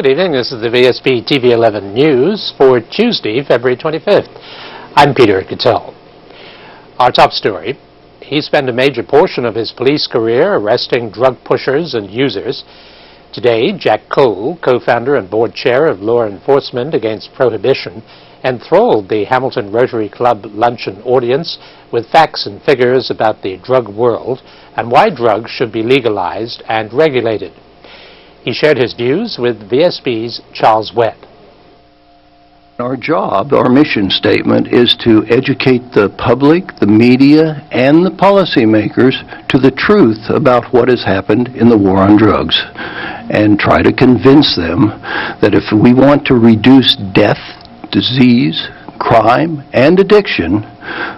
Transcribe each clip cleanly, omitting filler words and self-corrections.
Good evening. This is the Vsb Tv 11 News for Tuesday, February 25th. I'm Peter Cattell. Our top story: he spent a major portion of his police career arresting drug pushers and users. Today, Jack Cole, co-founder and board chair of Law Enforcement Against Prohibition, enthralled the Hamilton Rotary Club luncheon audience with facts and figures about the drug world and why drugs should be legalized and regulated. He shared his views with VSB's Charles Webb. Our job, our mission statement, is to educate the public, the media, and the policymakers to the truth about what has happened in the war on drugs, and try to convince them that if we want to reduce death, disease, crime, and addiction,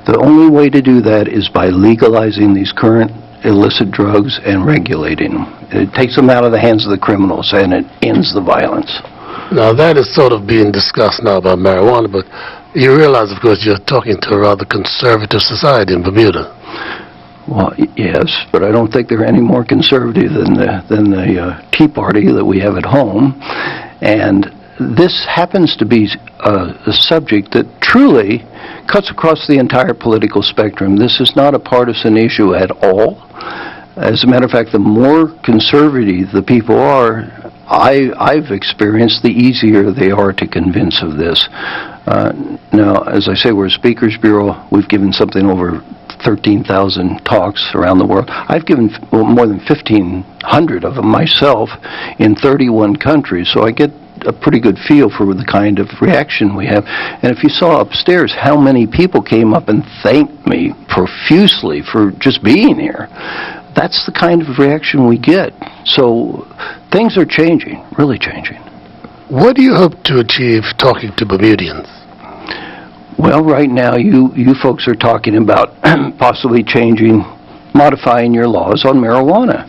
the only way to do that is by legalizing these current illicit drugs and regulating them. It takes them out of the hands of the criminals and it ends the violence. Now that is sort of being discussed now about marijuana, but you realize, of course, you're talking to a rather conservative society in Bermuda. Well, yes, but I don't think they're any more conservative than the Tea Party that we have at home. And this happens to be a subject that truly cuts across the entire political spectrum. This is not a partisan issue at all. As a matter of fact, the more conservative the people are, I've experienced, the easier they are to convince of this. Now, as I say, we're a speakers bureau. We've given something over 13,000 talks around the world. I've given more than 1,500 of them myself in 31 countries, so I get a pretty good feel for the kind of reaction we have. And if you saw upstairs how many people came up and thanked me profusely for just being here, that's the kind of reaction we get. So things are changing, really changing. What do you hope to achieve talking to Bermudians? Well, right now you folks are talking about possibly modifying your laws on marijuana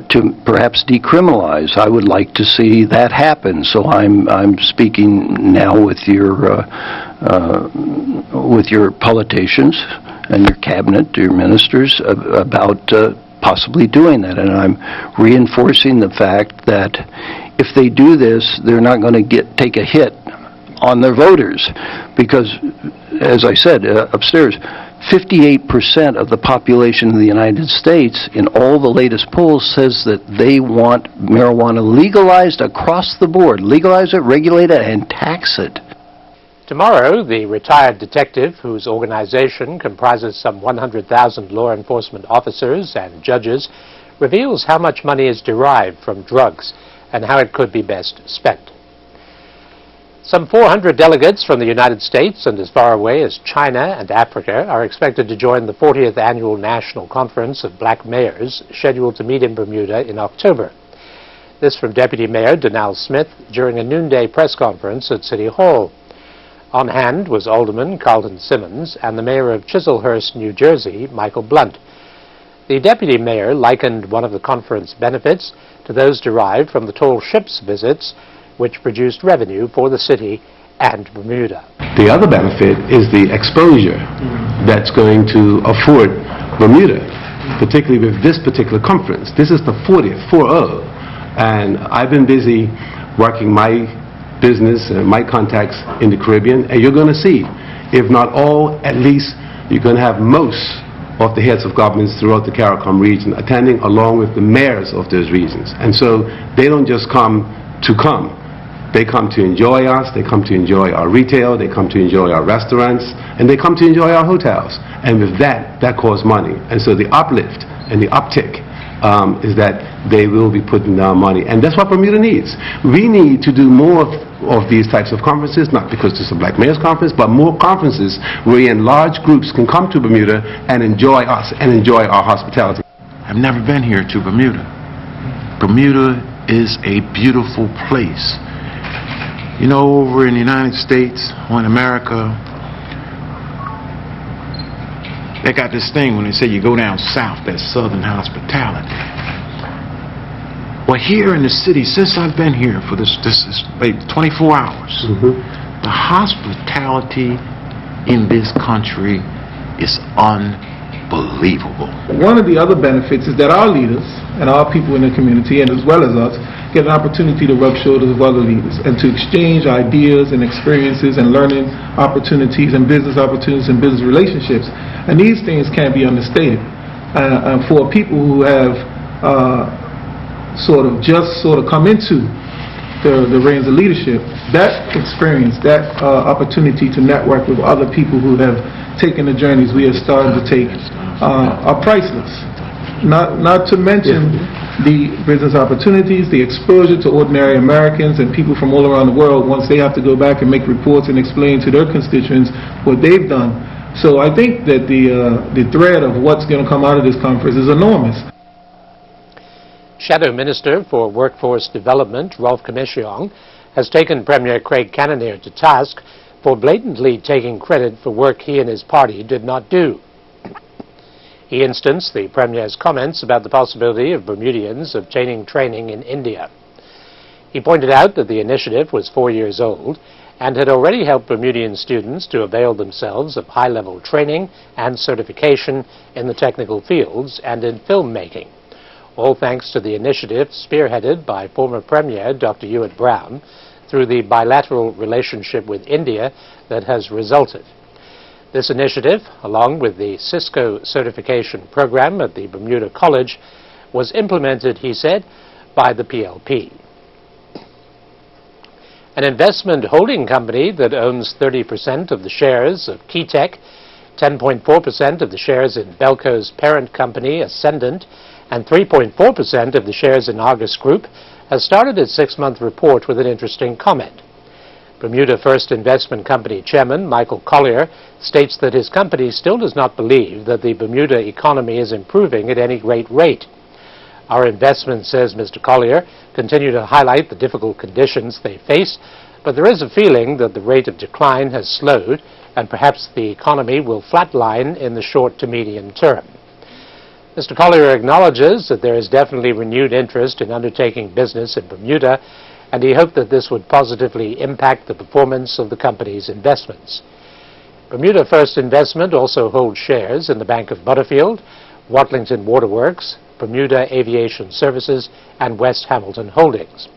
to perhaps decriminalize. I would like to see that happen. So I'm speaking now with your politicians and your cabinet, your ministers, about possibly doing that. And I'm reinforcing the fact that if they do this, they're not going to take a hit on their voters, because, as I said upstairs, 58% of the population of the United States in all the latest polls says that they want marijuana legalized across the board. Legalize it, regulate it, and tax it. Tomorrow, the retired detective, whose organization comprises some 100,000 law enforcement officers and judges, reveals how much money is derived from drugs and how it could be best spent. Some 400 delegates from the United States and as far away as China and Africa are expected to join the 40th Annual National Conference of Black Mayors, scheduled to meet in Bermuda in October. This from Deputy Mayor Donald Smith during a noonday press conference at City Hall. On hand was Alderman Carlton Simmons and the Mayor of Chislehurst, New Jersey, Michael Blunt. The Deputy Mayor likened one of the conference benefits to those derived from the tall ships visits, which produced revenue for the city and Bermuda. The other benefit is the exposure that's going to afford Bermuda, particularly with this particular conference. This is the 40th, 4-0, and I've been busy working my business and my contacts in the Caribbean, and you're going to see, if not all, at least you're going to have most of the heads of governments throughout the CARICOM region attending, along with the mayors of those regions. And so they don't just come to come. They come to enjoy us, they come to enjoy our retail, they come to enjoy our restaurants, and they come to enjoy our hotels. And with that costs money. And so the uplift and the uptick is that they will be putting down money. And that's what Bermuda needs. We need to do more of these types of conferences, not because this is a Black Mayors Conference, but more conferences where large groups can come to Bermuda and enjoy us and enjoy our hospitality. I've never been here to Bermuda. Bermuda is a beautiful place. You know, over in the United States or in America, they got this thing when they say you go down south, that southern hospitality. Well, here in the city, since I've been here for this is like 24 hours, the hospitality in this country is unbelievable. One of the other benefits is that our leaders and our people in the community, and as well as us, get an opportunity to rub shoulders with other leaders and to exchange ideas and experiences and learning opportunities and business relationships. And these things can't be understated. For people who have sort of come into the reins of leadership, that experience, that opportunity to network with other people who have taken the journeys we have started to take are priceless. Not to mention the business opportunities, the exposure to ordinary Americans and people from all around the world once they have to go back and make reports and explain to their constituents what they've done. So I think that the thread of what's going to come out of this conference is enormous. Shadow Minister for Workforce Development, Rolf Commissiong, has taken Premier Craig Cananeer to task for blatantly taking credit for work he and his party did not do. He instanced the Premier's comments about the possibility of Bermudians obtaining training in India. He pointed out that the initiative was 4 years old and had already helped Bermudian students to avail themselves of high-level training and certification in the technical fields and in filmmaking, all thanks to the initiative spearheaded by former Premier Dr. Ewart Brown through the bilateral relationship with India that has resulted. This initiative, along with the Cisco certification program at the Bermuda College, was implemented, he said, by the PLP. An investment holding company that owns 30% of the shares of Keytech, 10.4% of the shares in Belco's parent company, Ascendant, and 3.4% of the shares in Argus Group, has started its 6-month report with an interesting comment. Bermuda First Investment Company Chairman Michael Collier states that his company still does not believe that the Bermuda economy is improving at any great rate. Our investments, says Mr. Collier, continue to highlight the difficult conditions they face, but there is a feeling that the rate of decline has slowed and perhaps the economy will flatline in the short to medium term. Mr. Collier acknowledges that there is definitely renewed interest in undertaking business in Bermuda, and he hoped that this would positively impact the performance of the company's investments. Bermuda First Investment also holds shares in the Bank of Butterfield, Watlington Waterworks, Bermuda Aviation Services, and West Hamilton Holdings.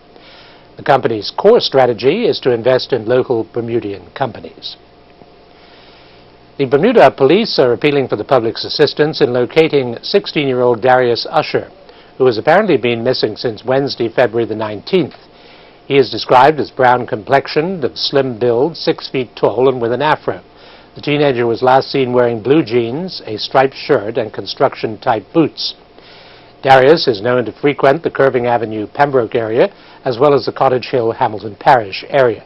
The company's core strategy is to invest in local Bermudian companies. The Bermuda police are appealing for the public's assistance in locating 16-year-old Darius Usher, who has apparently been missing since Wednesday, February the 19th. He is described as brown-complexioned, of slim build, 6 feet tall, and with an afro. The teenager was last seen wearing blue jeans, a striped shirt, and construction-type boots. Darius is known to frequent the Curving Avenue, Pembroke area, as well as the Cottage Hill, Hamilton Parish area.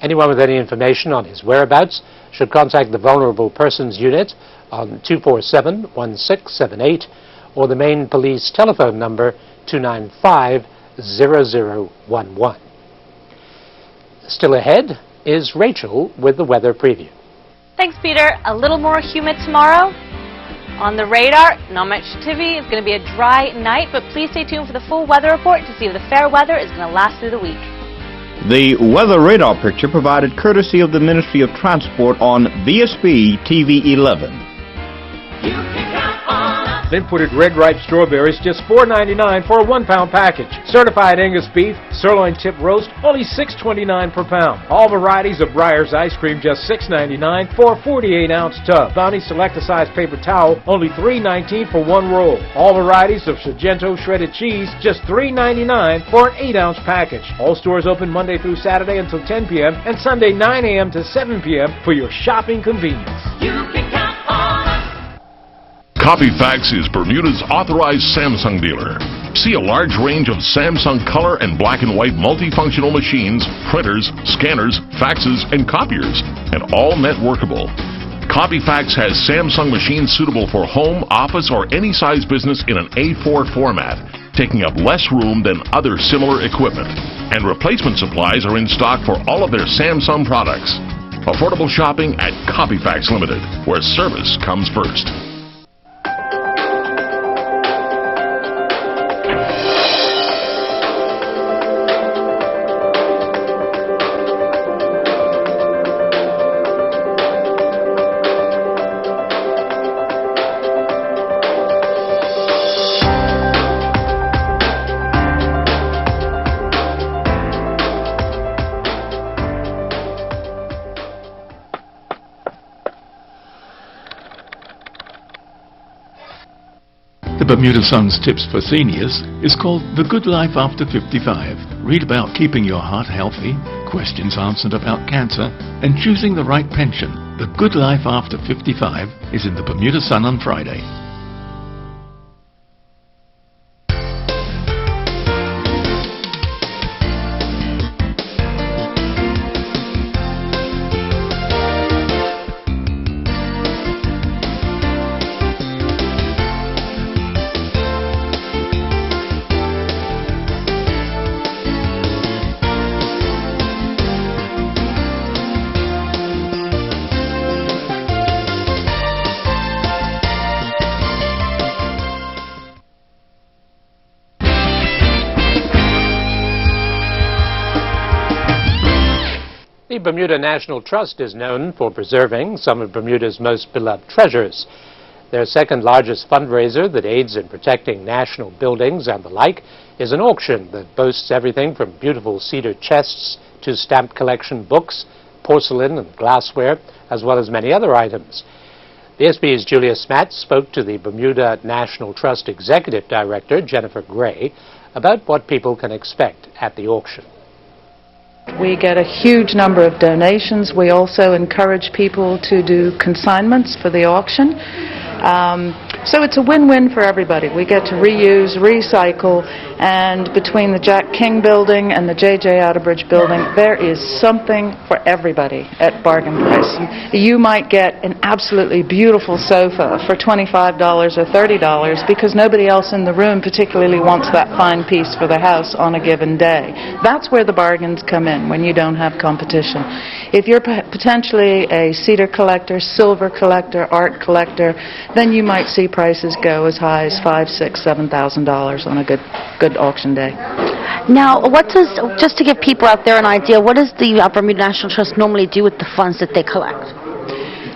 Anyone with any information on his whereabouts should contact the Vulnerable Persons Unit on 247-1678 or the main police telephone number 295-0011. Still ahead is Rachel with the weather preview. Thanks, Peter. A little more humid tomorrow. On the radar, not much activity. It's going to be a dry night, but please stay tuned for the full weather report to see if the fair weather is going to last through the week. The weather radar picture provided courtesy of the Ministry of Transport on Vsb Tv 11. Imported red-ripe strawberries, just $4.99 for a 1-pound package. Certified Angus beef, sirloin tip roast, only $6.29 per pound. All varieties of Breyers ice cream, just $6.99 for a 48-ounce tub. Bounty Select-A-Size paper towel, only $3.19 for 1 roll. All varieties of Sargento shredded cheese, just $3.99 for an 8-ounce package. All stores open Monday through Saturday until 10 p.m. and Sunday 9 a.m. to 7 p.m. for your shopping convenience. You can count on us. Copyfax is Bermuda's authorized Samsung dealer. See a large range of Samsung color and black and white multifunctional machines, printers, scanners, faxes, and copiers, and all networkable. Copyfax has Samsung machines suitable for home, office, or any size business in an A4 format, taking up less room than other similar equipment. And replacement supplies are in stock for all of their Samsung products. Affordable shopping at Copyfax Limited, where service comes first. Bermuda Sun's Tips for Seniors is called The Good Life After 55. Read about keeping your heart healthy, questions answered about cancer, and choosing the right pension. The Good Life After 55 is in the Bermuda Sun on Friday. The Bermuda National Trust is known for preserving some of Bermuda's most beloved treasures. Their second largest fundraiser that aids in protecting national buildings and the like is an auction that boasts everything from beautiful cedar chests to stamp collection books, porcelain and glassware, as well as many other items. Vsb's Julia Smatz spoke to the Bermuda National Trust Executive Director, Jennifer Gray, about what people can expect at the auction. We get a huge number of donations. We also encourage people to do consignments for the auction. So it's a win-win for everybody. We get to reuse, recycle, and between the Jack King building and the J.J. Outerbridge building, there is something for everybody at bargain price. You might get an absolutely beautiful sofa for $25 or $30 because nobody else in the room particularly wants that fine piece for the house on a given day. That's where the bargains come in, when you don't have competition. If you're potentially a cedar collector, silver collector, art collector, then you might see prices go as high as $5,000, $6,000, $7,000 on a good auction day. Now, just to give people out there an idea, what does the Bermuda National Trust normally do with the funds that they collect?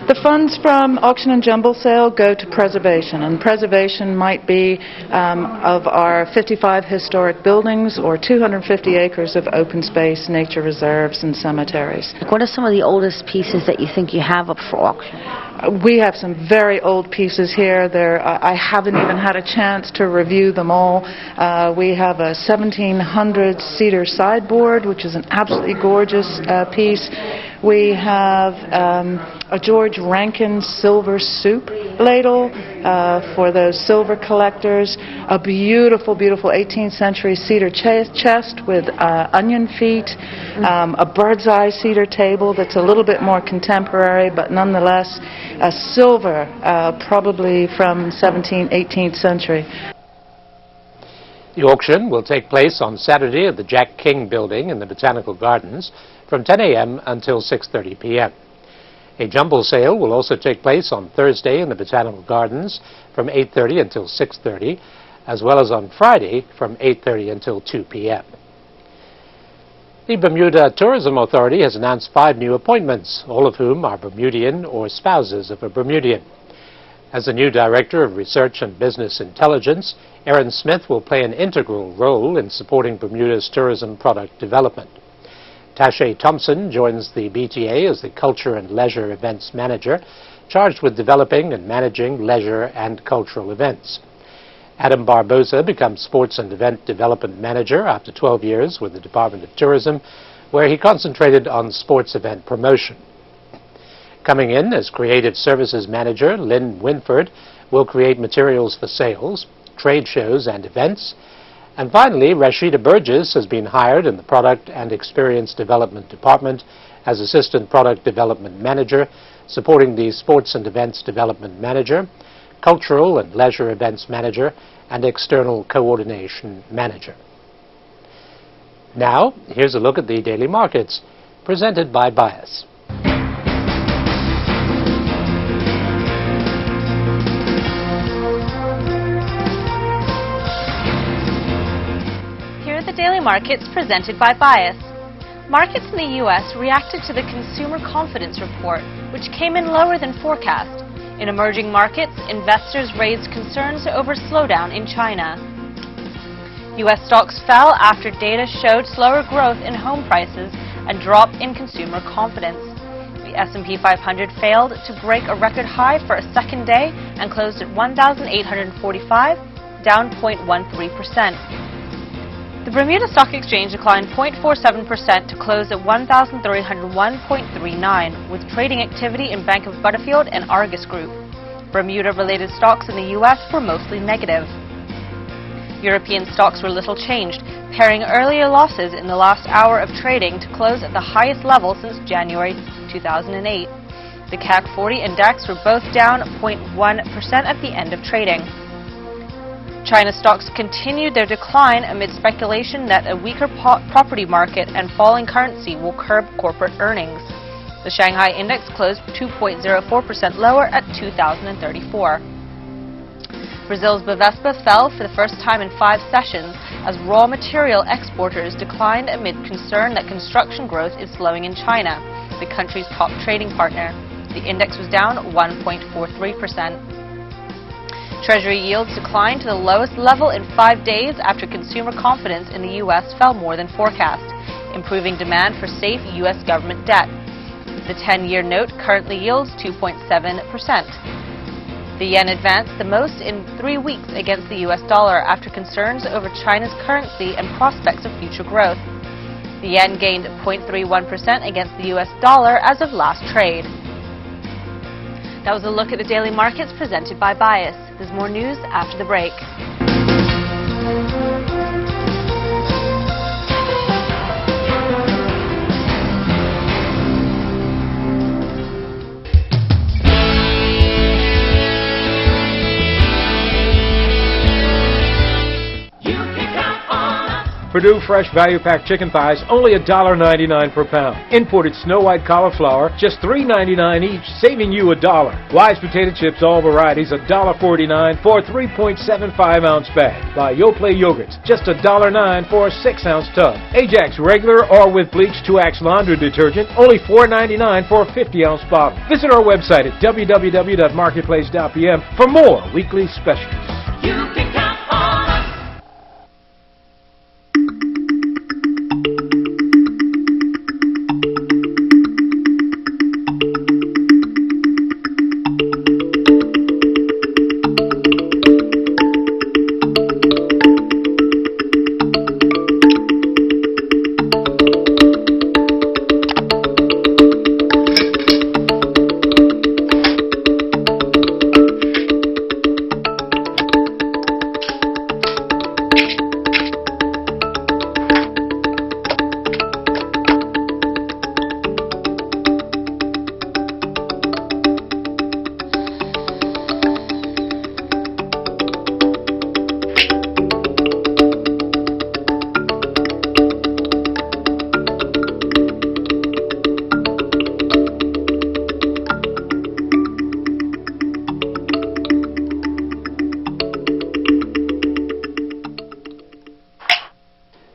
The funds from auction and jumble sale go to preservation, and preservation might be of our 55 historic buildings or 250 acres of open space, nature reserves, and cemeteries. What are some of the oldest pieces that you think you have up for auction? We have some very old pieces here. I haven't even had a chance to review them all. We have a 1700 cedar sideboard, which is an absolutely gorgeous piece. We have a George Rankin silver soup ladle for those silver collectors, a beautiful, beautiful 18th century cedar chest with onion feet, a bird's eye cedar table that's a little bit more contemporary, but nonetheless a silver, probably from 17th, 18th century. The auction will take place on Saturday at the Jack King building in the Botanical Gardens from 10 a.m. until 6:30 p.m. A jumble sale will also take place on Thursday in the Botanical Gardens from 8:30 until 6:30, as well as on Friday from 8:30 until 2 p.m. The Bermuda Tourism Authority has announced 5 new appointments, all of whom are Bermudian or spouses of a Bermudian. As the new Director of Research and Business Intelligence, Erin Smith will play an integral role in supporting Bermuda's tourism product development. Tashay Thompson joins the BTA as the Culture and Leisure Events Manager, charged with developing and managing leisure and cultural events. Adam Barbosa becomes Sports and Event Development Manager after 12 years with the Department of Tourism, where he concentrated on sports event promotion. Coming in as Creative Services Manager, Lynn Winford will create materials for sales, trade shows and events. And finally, Rashida Burgess has been hired in the Product and Experience Development Department as Assistant Product Development Manager, supporting the Sports and Events Development Manager, Cultural and Leisure Events Manager, and External Coordination Manager. Now, here's a look at the daily markets, presented by Bias. Here are the daily markets presented by Bias. Markets in the U.S. reacted to the Consumer Confidence Report, which came in lower than forecast. In emerging markets, investors raised concerns over slowdown in China. U.S. stocks fell after data showed slower growth in home prices and drop in consumer confidence. The S&P 500 failed to break a record high for a second day and closed at 1,845, down 0.13%. The Bermuda Stock Exchange declined 0.47% to close at 1,301.39, with trading activity in Bank of Butterfield and Argus Group. Bermuda-related stocks in the U.S. were mostly negative. European stocks were little changed, pairing earlier losses in the last hour of trading to close at the highest level since January 2008. The CAC 40 and DAX were both down 0.1% at the end of trading. China stocks continued their decline amid speculation that a weaker property market and falling currency will curb corporate earnings. The Shanghai index closed 2.04% lower at 2,034. Brazil's Vsb fell for the first time in 5 sessions as raw material exporters declined amid concern that construction growth is slowing in China, the country's top trading partner. The index was down 1.43%. Treasury yields declined to the lowest level in 5 days after consumer confidence in the U.S. fell more than forecast, improving demand for safe U.S. government debt. The 10-year note currently yields 2.7%. The yen advanced the most in 3 weeks against the U.S. dollar after concerns over China's currency and prospects of future growth. The yen gained 0.31% against the U.S. dollar as of last trade. That was a look at the daily markets presented by Bias. There's more news after the break. Purdue Fresh Value Pack chicken thighs, only $1.99 per pound. Imported Snow White cauliflower, just $3.99 each, saving you $1. Wise potato chips, all varieties, $1.49 for a 3.75-ounce bag. Buy Yoplait yogurts, just $1.09 for a 6-ounce tub. Ajax regular or with bleach 2-Axe laundry detergent, only $4.99 for a 50-ounce bottle. Visit our website at www.marketplace.pm for more weekly specials. You can count on us.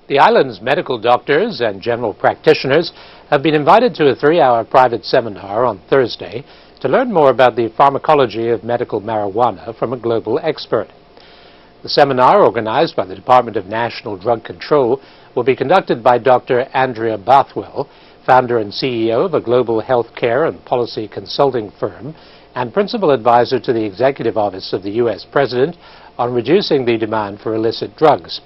The island's medical doctors and general practitioners have been invited to a 3-hour private seminar on Thursday to learn more about the pharmacology of medical marijuana from a global expert. The seminar, organized by the Department of National Drug Control, will be conducted by Dr. Andrea Bothwell, founder and CEO of a global healthcare and policy consulting firm and principal advisor to the Executive Office of the U.S. President on reducing the demand for illicit drugs.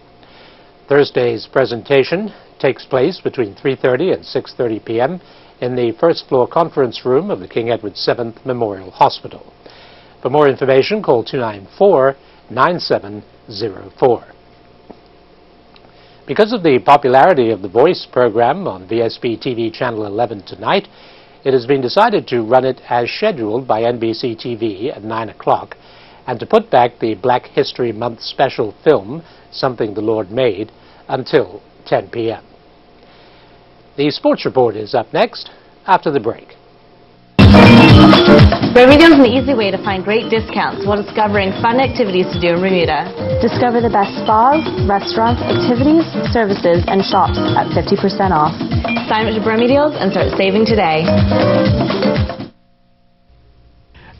Thursday's presentation takes place between 3:30 and 6:30 p.m. in the first-floor conference room of the King Edward VII Memorial Hospital. For more information, call 294-9704. Because of the popularity of the Voice program on Vsb Tv Channel 11 tonight, it has been decided to run it as scheduled by NBC TV at 9 o'clock and to put back the Black History Month special film, Something the Lord Made, until 10 p.m. The Sports Report is up next after the break. Bermuda is an easy way to find great discounts while discovering fun activities to do in Bermuda. Discover the best spas, restaurants, activities, services, and shops at 50% off. Sign up to Bermudeals and start saving today.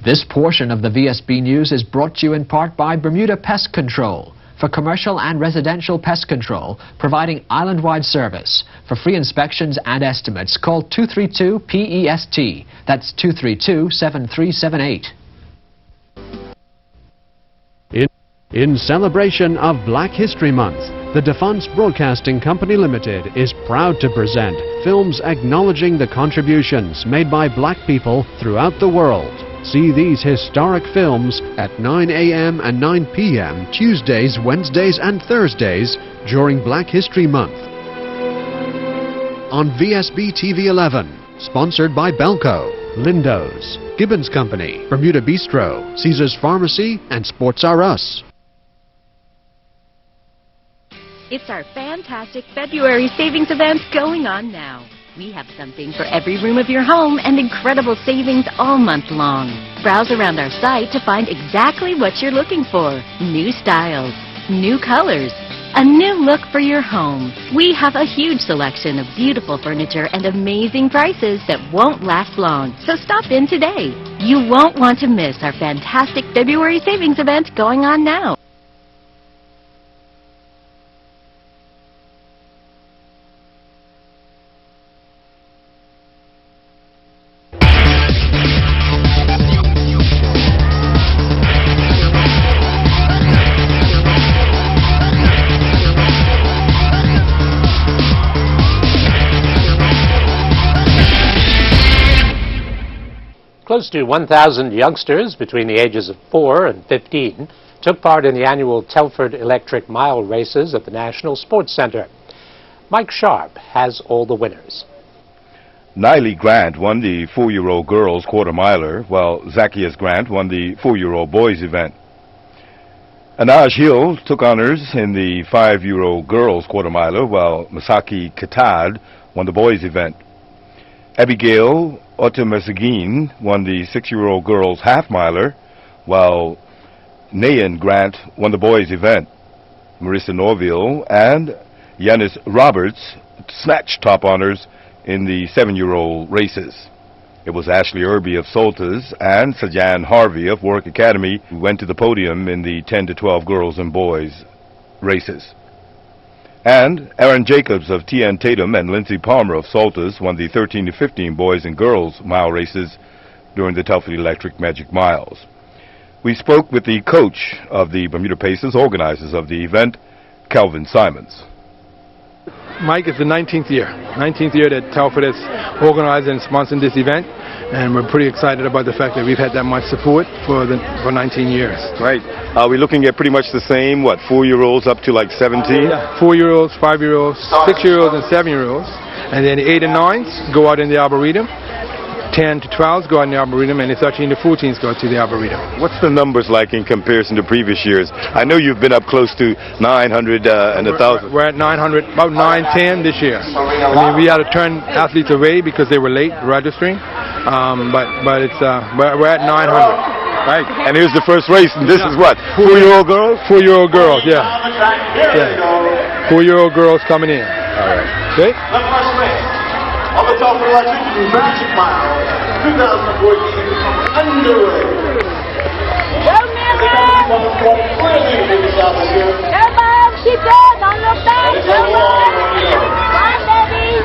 This portion of the VSB News is brought to you in part by Bermuda Pest Control. For commercial and residential pest control, providing island-wide service. For free inspections and estimates, call 232-PEST. That's 232-7378. In celebration of Black History Month, the Defence Broadcasting Company Limited is proud to present films acknowledging the contributions made by black people throughout the world. See these historic films at 9 a.m. and 9 p.m. Tuesdays, Wednesdays and Thursdays during Black History Month. On Vsb TV 11, sponsored by Belco, Lindo's, Gibbons Company, Bermuda Bistro, Caesar's Pharmacy and Sports R Us. It's our fantastic February savings event going on now. We have something for every room of your home and incredible savings all month long. Browse around our site to find exactly what you're looking for. New styles, new colors, a new look for your home. We have a huge selection of beautiful furniture and amazing prices that won't last long. So stop in today. You won't want to miss our fantastic February savings event going on now. Close to 1,000 youngsters between the ages of 4 and 15 took part in the annual Telford Electric Mile races at the National Sports Center. Mike Sharp has all the winners. Niley Grant won the 4-year-old girls quarter-miler, while Zacchaeus Grant won the 4-year-old boys event. Anaj Hill took honors in the 5-year-old girls quarter-miler, while Masaki Katad won the boys event. Abigail Otomesagin won the 6-year-old girls half-miler, while Nayan Grant won the boys event. Marissa Norville and Yanis Roberts snatched top honors in the 7-year-old races. It was Ashley Irby of Soltas and Sajan Harvey of Work Academy who went to the podium in the 10 to 12 girls and boys races. And Aaron Jacobs of T.N. Tatum and Lindsey Palmer of Soltas won the 13 to 15 boys and girls mile races during the Telford Electric Magic Miles. We spoke with the coach of the Bermuda Pacers, organizers of the event, Calvin Simons. Mike, it's the 19th year that Telford has organized and sponsored this event, and we're pretty excited about the fact that we've had that much support for 19 years. Right. Are we looking at pretty much the same, 4-year-olds up to like 17? Yeah, 4-year-olds, 5-year-olds, 6-year-olds and 7-year-olds, and then the 8 and 9s go out in the Arboretum. 10 to 12s go out in the Arboretum, and the 13 to 14s go to the Arboretum. What's the numbers like in comparison to previous years? I know you've been up close to 900 and 1,000. We're at 900, about 910 this year. I mean, we had to turn athletes away because they were late registering, but we're at 900. Right, and here's the first race, and this is what? 4-year-old girls? 4-year-old girls, yeah. 4-year-old girls coming in. All right. Okay? The first race of the Telford Electric Magic Mile 2014 underway. Go, Miller! Come on, keep going on your back. Come on! Come on, baby!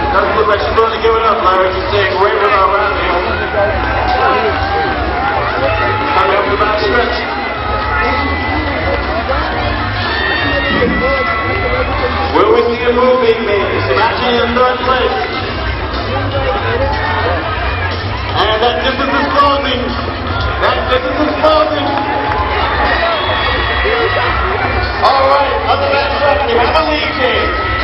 Doesn't look like she's going to give it up, Larry. She's staying right with our round here. Coming up the back stretch. Will we see a move being made? Matching in third place. And that distance is closing. That distance is closing. All right, on the back stretch, we have a lead change.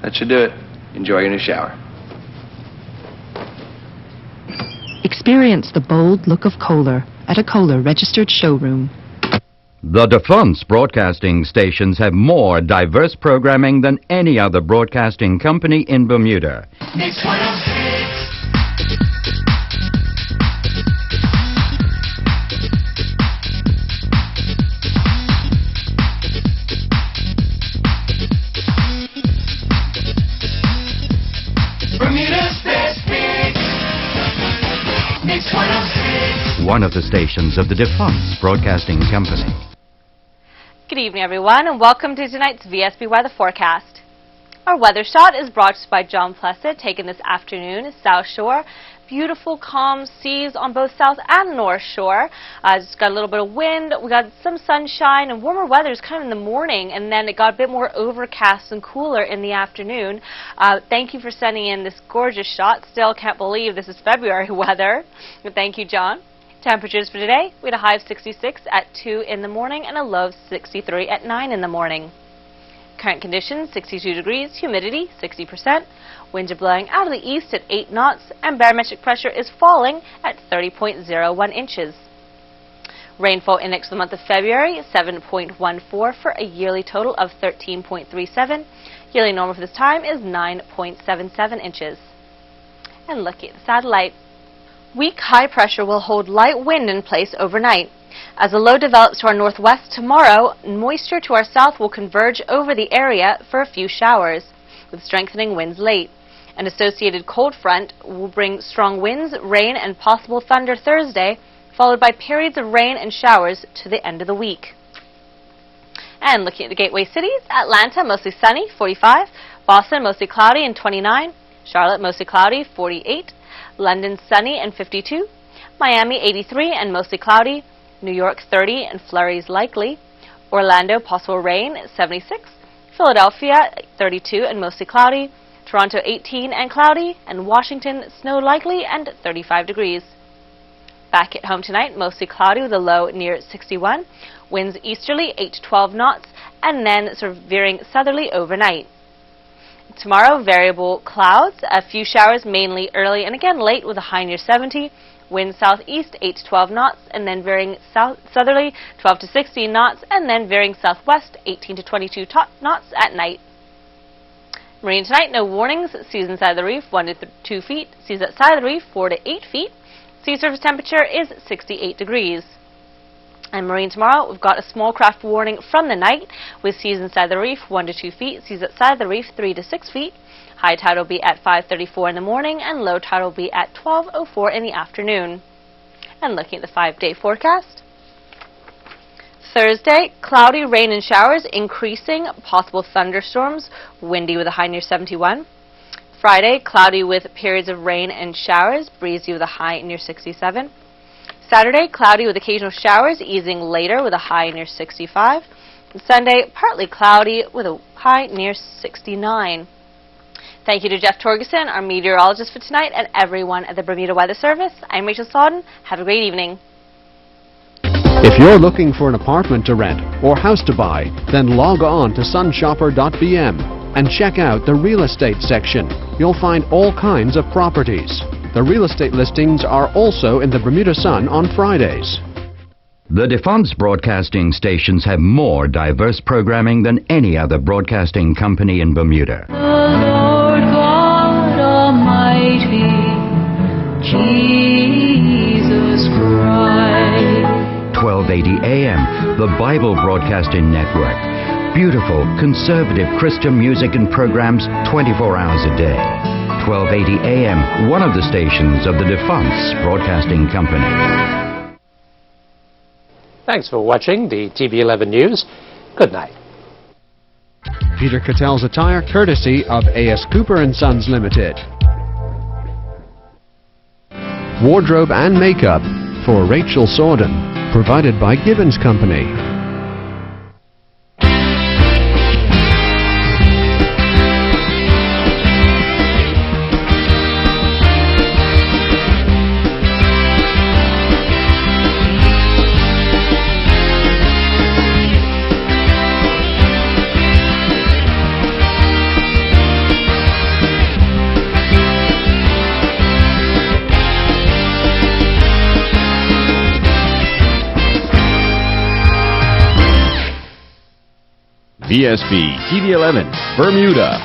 That should do it. Enjoy your new shower. Experience the bold look of Kohler at a Kohler registered showroom. The Defense broadcasting stations have more diverse programming than any other broadcasting company in Bermuda. Mix 106. one of the stations of the defunct Broadcasting Company. Good evening, everyone, and welcome to tonight's VSB weather forecast. Our weather shot is brought to us by John Plessett, taken this afternoon, South Shore. Beautiful, calm seas on both South and North Shore. Just got a little bit of wind. We got some sunshine and warmer weather kind of in the morning, and then it got a bit more overcast and cooler in the afternoon. Thank you for sending in this gorgeous shot. Still can't believe this is February weather. But thank you, John. Temperatures for today, we had a high of 66 at 2 in the morning and a low of 63 at 9 in the morning. Current conditions, 62 degrees, humidity 60%, winds are blowing out of the east at 8 knots, and barometric pressure is falling at 30.01 inches. Rainfall index for the month of February, 7.14 for a yearly total of 13.37. Yearly normal for this time is 9.77 inches. And looking at the satellite, weak high pressure will hold light wind in place overnight. As a low develops to our northwest tomorrow, moisture to our south will converge over the area for a few showers, with strengthening winds late. An associated cold front will bring strong winds, rain, and possible thunder Thursday, followed by periods of rain and showers to the end of the week. And looking at the gateway cities, Atlanta mostly sunny, 45, Boston mostly cloudy and 29, Charlotte mostly cloudy, 48, London sunny and 52, Miami 83 and mostly cloudy, New York 30 and flurries likely, Orlando possible rain 76, Philadelphia 32 and mostly cloudy, Toronto 18 and cloudy, and Washington snow likely and 35 degrees. Back at home tonight, mostly cloudy with a low near 61, winds easterly 8 to 12 knots, and then sort of veering southerly overnight. Tomorrow, variable clouds, a few showers mainly early and again late with a high near 70, wind southeast 8 to 12 knots, and then veering southerly 12 to 16 knots, and then veering southwest 18 to 22 knots at night. Marine tonight, no warnings. Seas inside the reef 1 to 2 feet. Seas outside the reef 4 to 8 feet. Sea surface temperature is 68 degrees. And marine tomorrow, we've got a small craft warning from the night, with seas inside the reef 1 to 2 feet. Seas outside the reef 3 to 6 feet. High tide will be at 5:34 in the morning, and low tide will be at 12:04 in the afternoon. And looking at the 5-day forecast. Thursday, cloudy, rain and showers increasing, possible thunderstorms, windy with a high near 71. Friday, cloudy with periods of rain and showers, breezy with a high near 67. Saturday, cloudy with occasional showers, easing later with a high near 65. And Sunday, partly cloudy with a high near 69. Thank you to Jeff Torgerson, our meteorologist for tonight, and everyone at the Bermuda Weather Service. I'm Rachel Sawden. Have a great evening. If you're looking for an apartment to rent or house to buy, then log on to sunshopper.bm and check out the real estate section. You'll find all kinds of properties. The real estate listings are also in the Bermuda Sun on Fridays. The defunct broadcasting stations have more diverse programming than any other broadcasting company in Bermuda. Lord God Almighty, Jesus Christ. 1280 AM, the Bible Broadcasting Network. Beautiful, conservative Christian music and programs 24 hours a day. 1280 AM, one of the stations of the defunct Broadcasting Company. Thanks for watching the TV11 News. Good night. Peter Cattell's attire courtesy of A.S. Cooper & Sons Limited. Wardrobe and makeup for Rachel Sawden, provided by Gibbons Company. Vsb Tv 11, Bermuda.